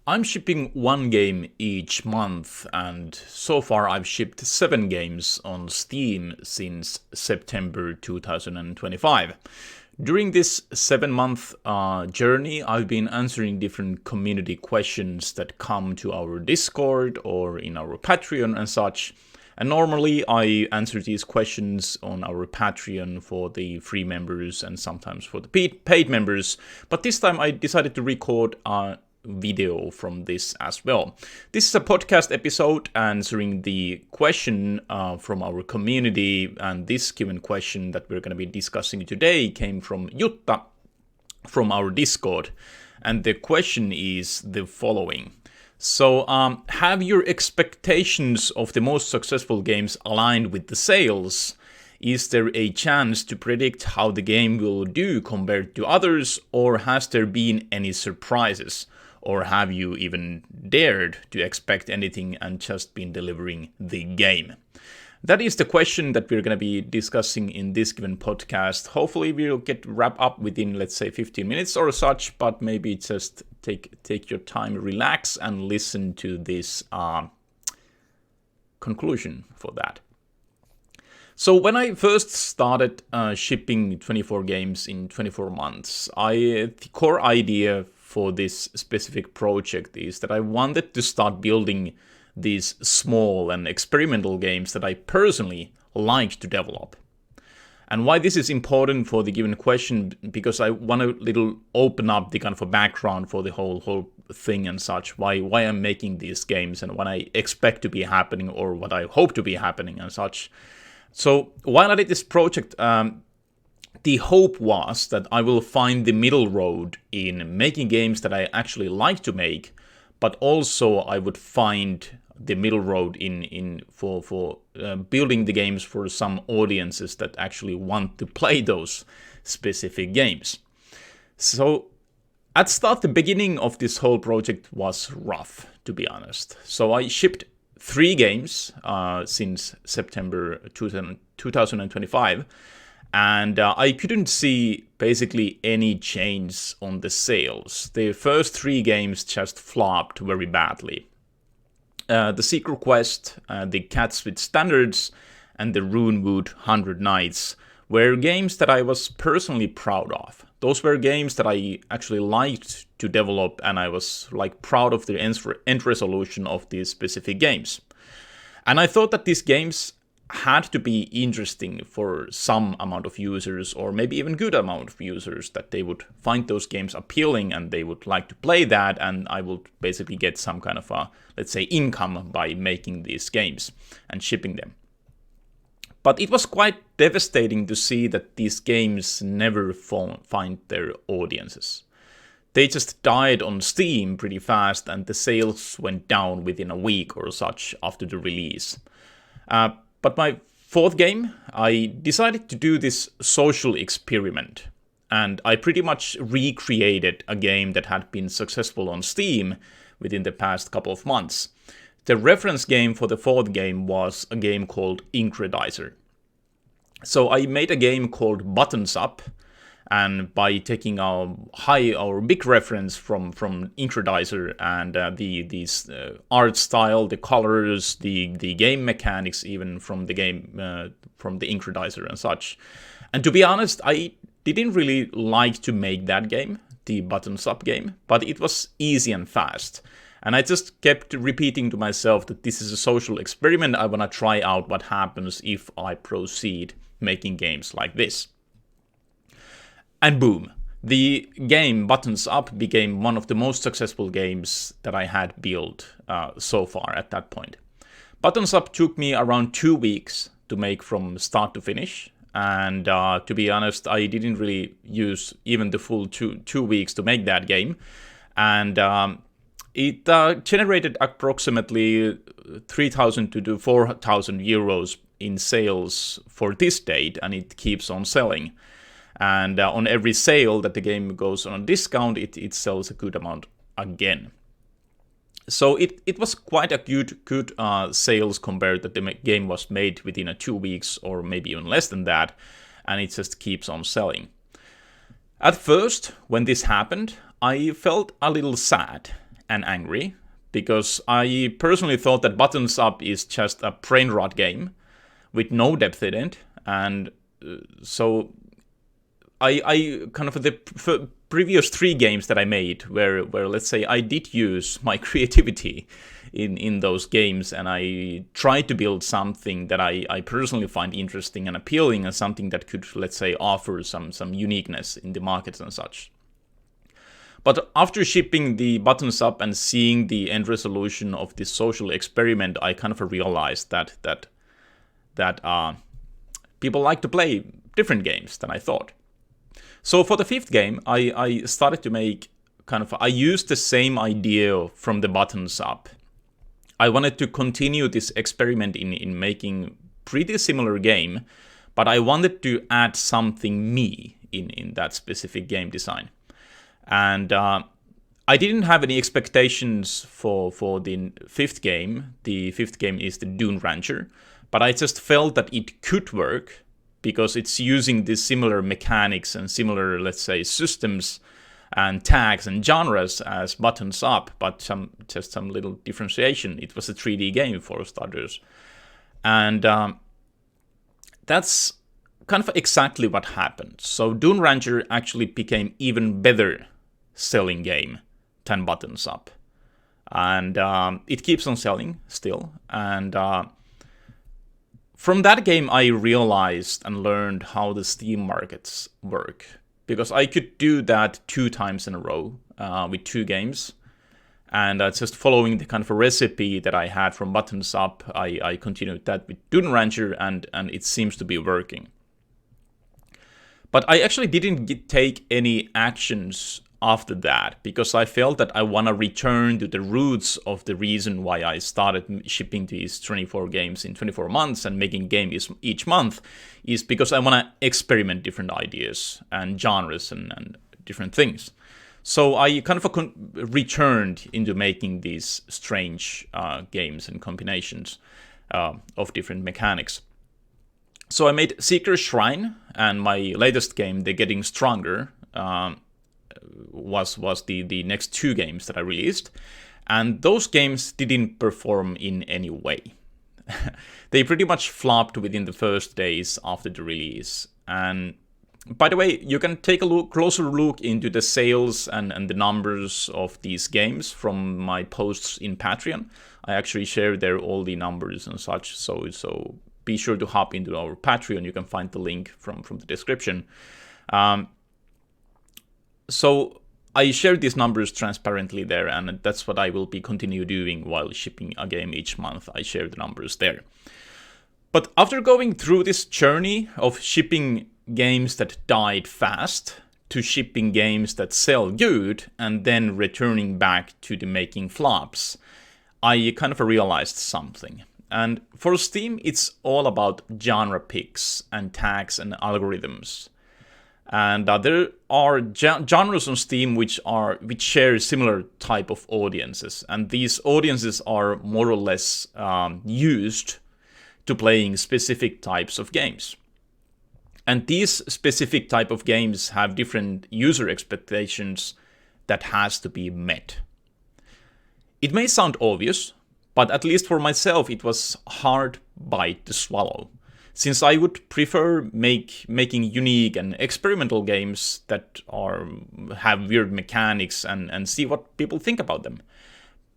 I'm shipping one game each month, and so far I've shipped 7 games on Steam since September 2025. During this 7 month journey, I've been answering different community questions that come to our Discord or in our Patreon and such. And normally I answer these questions on our Patreon for the free members and sometimes for the paid members. But this time I decided to record a video from this as well. This is a podcast episode answering the question from our community, and this given question that we're going to be discussing today came from Jutta from our Discord, and the question is the following. So, have your expectations of the most successful games aligned with the sales? Is there a chance to predict how the game will do compared to others, or has there been any surprises? Or have you even dared to expect anything and just been delivering the game? That is the question that we're going to be discussing in this given podcast. Hopefully we'll get wrap up within, let's say, 15 minutes or such, but maybe just take your time, relax, and listen to this conclusion for that. So when I first started shipping 24 games in 24 months, the core idea for this specific project is that I wanted to start building these small and experimental games that I personally like to develop. And why this is important for the given question, because I want to little open up the kind of a background for the whole thing and such, why I'm making these games and what I expect to be happening or what I hope to be happening and such. So while I did this project, the hope was that I will find the middle road in making games that I actually like to make, but also I would find the middle road for building the games for some audiences that actually want to play those specific games. So at start, the beginning of this whole project was rough, to be honest. So I shipped 3 games since September 2025. And I couldn't see basically any change on the sales. The first 3 games just flopped very badly. The Secret Quest, the Cats with Standards, and the Runewood 100 Nights were games that I was personally proud of. Those were games that I actually liked to develop, and I was proud of the end resolution of these specific games. And I thought that these games had to be interesting for some amount of users, or maybe even good amount of users, that they would find those games appealing and they would like to play that, and I would basically get some kind of a, let's say, income by making these games and shipping them. But it was quite devastating to see that these games never find their audiences. They just died on Steam pretty fast, and the sales went down within a week or such after the release. But my 4th game, I decided to do this social experiment, and I pretty much recreated a game that had been successful on Steam within the past couple of months. The reference game for the 4th game was a game called Incredizer. So I made a game called Buttons Up, and by taking our big reference from Incredizer and the art style, the colors, the game mechanics, even from the game from the Incredizer and such. And to be honest, I didn't really like to make that game, the Buttons Up game, but it was easy and fast. And I just kept repeating to myself that this is a social experiment. I want to try out what happens if I proceed making games like this. And boom, the game Buttons Up became one of the most successful games that I had built so far at that point. Buttons Up took me around 2 weeks to make from start to finish. And to be honest, I didn't really use even the full two weeks to make that game. And it generated approximately 3,000 to 4,000 euros in sales for this date, and it keeps on selling. And on every sale that the game goes on a discount, it sells a good amount again. So it was quite a good sales compared that the game was made within 2 weeks or maybe even less than that, and it just keeps on selling. At first, when this happened, I felt a little sad. and angry, because I personally thought that Buttons Up is just a brain rot game with no depth in it, and so I kind of the previous 3 games that I made where let's say I did use my creativity in those games, and I tried to build something that I personally find interesting and appealing, and something that could, let's say, offer some uniqueness in the markets and such. But after shipping the Buttons Up and seeing the end resolution of this social experiment, I kind of realized that people like to play different games than I thought. So for the 5th game, I started to make I used the same idea from the Buttons Up. I wanted to continue this experiment in making pretty similar game, but I wanted to add something me in that specific game design. And I didn't have any expectations for the 5th game. The 5th game is the Dune Rancher, but I just felt that it could work because it's using these similar mechanics and similar, let's say, systems and tags and genres as Buttons Up, but just some little differentiation. It was a 3D game for starters. And that's kind of exactly what happened. So Dune Rancher actually became even better selling game than Buttons Up. And it keeps on selling still. And from that game, I realized and learned how the Steam markets work, because I could do that 2 times in a row with 2 games. And just following the kind of a recipe that I had from Buttons Up, I continued that with Dune Rancher, and it seems to be working. But I actually didn't take any actions after that, because I felt that I want to return to the roots of the reason why I started shipping these 24 games in 24 months and making games each month, is because I want to experiment different ideas and genres and different things. So I kind of returned into making these strange games and combinations of different mechanics. So I made Seeker's Shrine, and my latest game, The Getting Stronger, was the next 2 games that I released, and those games didn't perform in any way. They pretty much flopped within the first days after the release. And by the way, you can take a closer look into the sales and the numbers of these games from my posts in Patreon. I actually share there all the numbers and such, so be sure to hop into our Patreon. You can find the link from the description. So I share these numbers transparently there, and that's what I will be continue doing while shipping a game each month. I share the numbers there. But after going through this journey of shipping games that died fast to shipping games that sell good and then returning back to the making flops, I kind of realized something. And for Steam, it's all about genre picks and tags and algorithms. And there are genres on Steam which share similar type of audiences, and these audiences are more or less used to playing specific types of games. And these specific type of games have different user expectations that has to be met. It may sound obvious, but at least for myself, it was hard bite to swallow, since I would prefer making unique and experimental games that have weird mechanics and see what people think about them.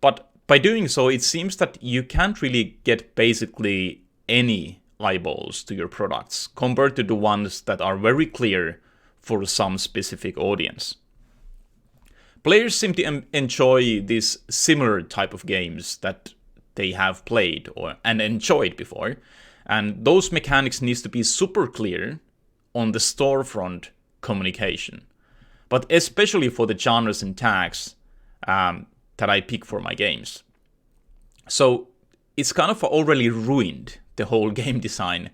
But by doing so, it seems that you can't really get basically any eyeballs to your products compared to the ones that are very clear for some specific audience. Players seem to enjoy this similar type of games that they have played and enjoyed before, and those mechanics needs to be super clear on the storefront communication, but especially for the genres and tags that I pick for my games. So it's kind of already ruined the whole game design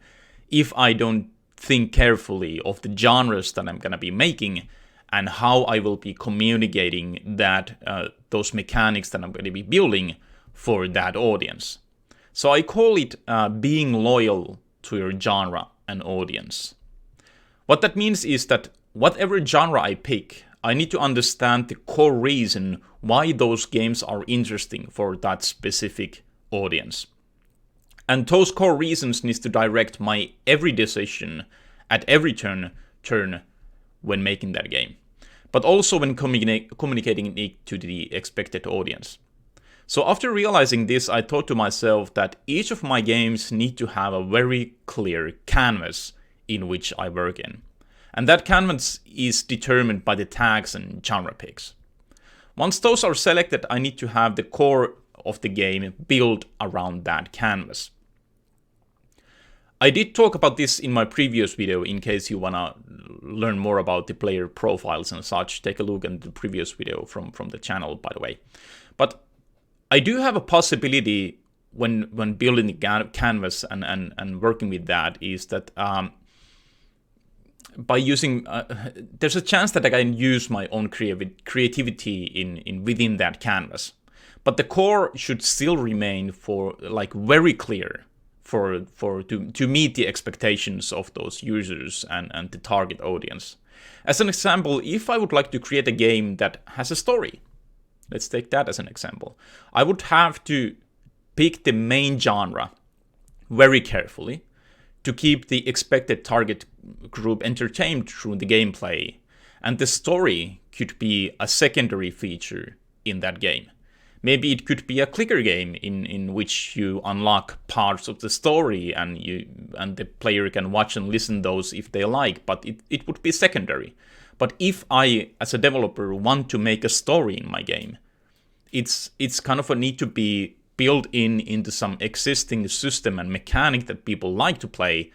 if I don't think carefully of the genres that I'm gonna be making and how I will be communicating that those mechanics that I'm gonna be building for that audience. So I call it being loyal to your genre and audience. What that means is that whatever genre I pick, I need to understand the core reason why those games are interesting for that specific audience. And those core reasons need to direct my every decision at every turn when making that game, but also when communicating it to the expected audience. So after realizing this, I thought to myself that each of my games need to have a very clear canvas in which I work in. And that canvas is determined by the tags and genre picks. Once those are selected, I need to have the core of the game built around that canvas. I did talk about this in my previous video. In case you wanna learn more about the player profiles and such, take a look at the previous video from the channel, by the way. But I do have a possibility when building the canvas and working with that is that by using, there's a chance that I can use my own creativity in within that canvas, but the core should still remain for like very clear to meet the expectations of those users and the target audience. As an example, if I would like to create a game that has a story. Let's take that as an example. I would have to pick the main genre very carefully to keep the expected target group entertained through the gameplay. And the story could be a secondary feature in that game. Maybe it could be a clicker game in which you unlock parts of the story and the player can watch and listen those if they like, but it would be secondary. But if I, as a developer, want to make a story in my game, it's kind of a need to be built into some existing system and mechanic that people like to play,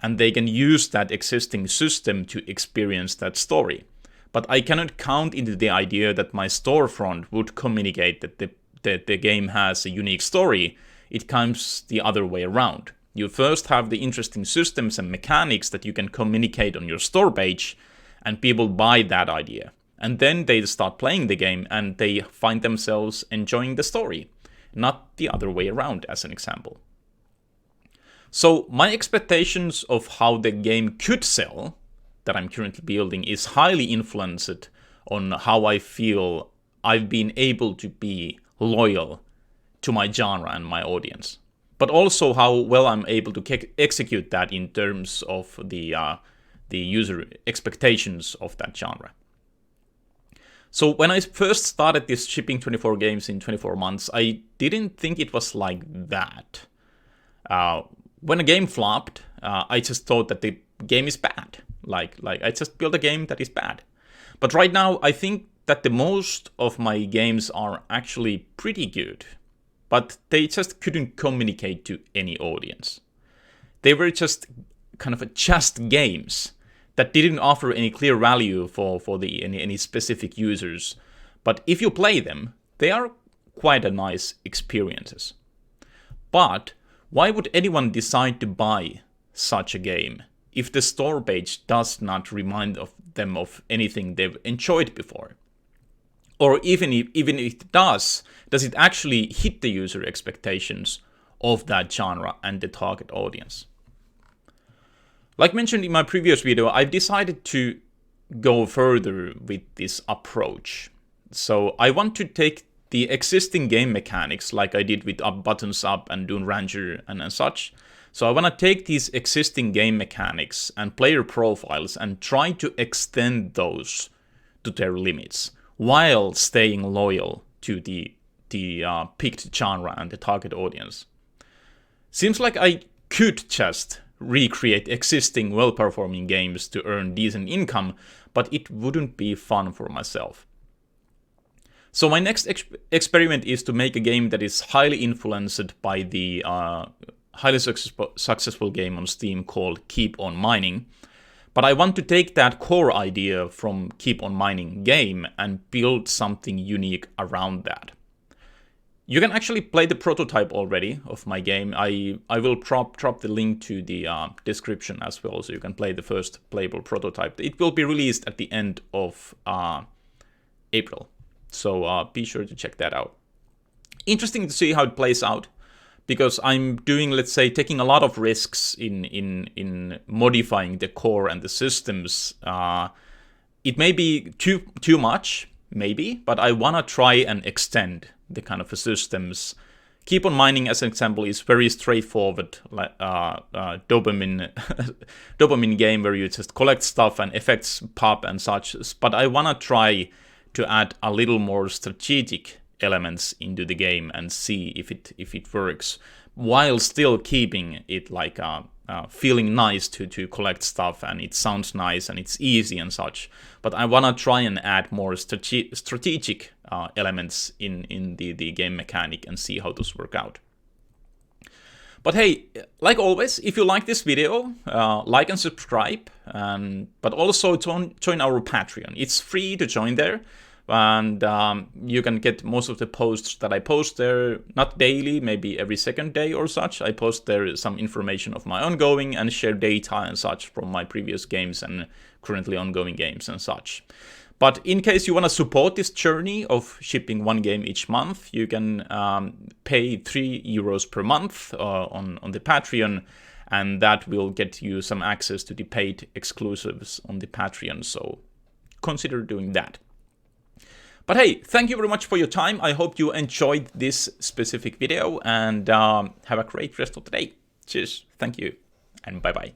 and they can use that existing system to experience that story. But I cannot count into the idea that my storefront would communicate that the game has a unique story. It comes the other way around. You first have the interesting systems and mechanics that you can communicate on your store page, and people buy that idea. And then they start playing the game and they find themselves enjoying the story, not the other way around, as an example. So my expectations of how the game could sell that I'm currently building is highly influenced on how I feel I've been able to be loyal to my genre and my audience, but also how well I'm able to execute that in terms of the user expectations of that genre. So when I first started this shipping 24 games in 24 months, I didn't think it was like that. When a game flopped, I just thought that the game is bad. Like I just built a game that is bad. But right now, I think that the most of my games are actually pretty good, but they just couldn't communicate to any audience. They were just kind of just games that didn't offer any clear value for any specific users. But if you play them, they are quite a nice experiences. But why would anyone decide to buy such a game if the store page does not remind them of anything they've enjoyed before? Or even if it does it actually hit the user expectations of that genre and the target audience? Like mentioned in my previous video, I've decided to go further with this approach. So I want to take the existing game mechanics, like I did with Buttons Up and Dune Ranger and such. So I want to take these existing game mechanics and player profiles and try to extend those to their limits, while staying loyal to the picked genre and the target audience. Seems like I could just recreate existing well-performing games to earn decent income, but it wouldn't be fun for myself. So my next experiment is to make a game that is highly influenced by the highly successful game on Steam called Keep on Mining. But I want to take that core idea from Keep on Mining game and build something unique around that. You can actually play the prototype already of my game. I will drop the link to the description as well, so you can play the first playable prototype. It will be released at the end of April, so be sure to check that out. Interesting to see how it plays out, because I'm doing, let's say, taking a lot of risks in modifying the core and the systems. It may be too much, maybe, but I want to try and extend the kind of systems. Keep on Mining, as an example, is very straightforward, like dopamine dopamine game where you just collect stuff and effects pop and such. But I want to try to add a little more strategic elements into the game and see if it works, while still keeping it like feeling nice to collect stuff, and it sounds nice and it's easy and such. But I want to try and add more strategic elements in the game mechanic and see how those work out. But hey, like always, if you like this video, like and subscribe, but also join our Patreon. It's free to join there, and you can get most of the posts that I post there, not daily, maybe every second day or such. I post there some information of my ongoing and share data and such from my previous games and currently ongoing games and such. But in case you want to support this journey of shipping one game each month, you can pay €3 per month on the Patreon, and that will get you some access to the paid exclusives on the Patreon, so consider doing that. But hey, thank you very much for your time. I hope you enjoyed this specific video, and have a great rest of the day. Cheers, thank you, and bye-bye.